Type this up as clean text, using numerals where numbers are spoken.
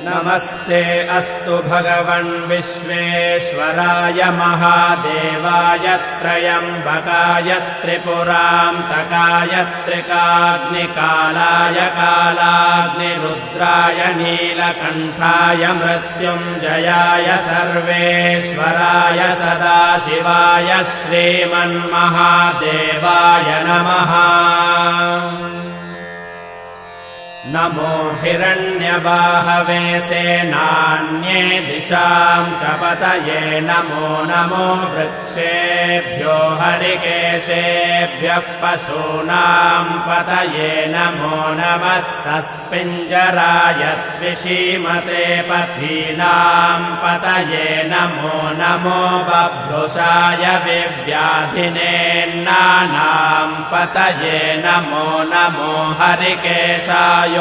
नमस्ते अस्तु भगवन् विश्वेश्वराय महादेवाय त्र्यम्बकाय त्रिपुरान्तकाय त्रिकाग्निकालाय कालाग्निरुद्राय नीलकण्ठाय मृत्युञ्जयाय सर्वेश्वराय सदाशिवाय श्रीमन्महादेवाय नमः। नमो हिरण्यबाहवे सेनान्ये दिशां च पतये नमो नमो वृक्षेभ्यो हरिकेशेभ्यः पशूनां पतये नमो नमः सस्पिञ्जराय द्विषीमते पथीनां पतये नमो नमो बभ्रुषाय विव्याधिनेन्नानां पतये नमो नमो हरिकेशाय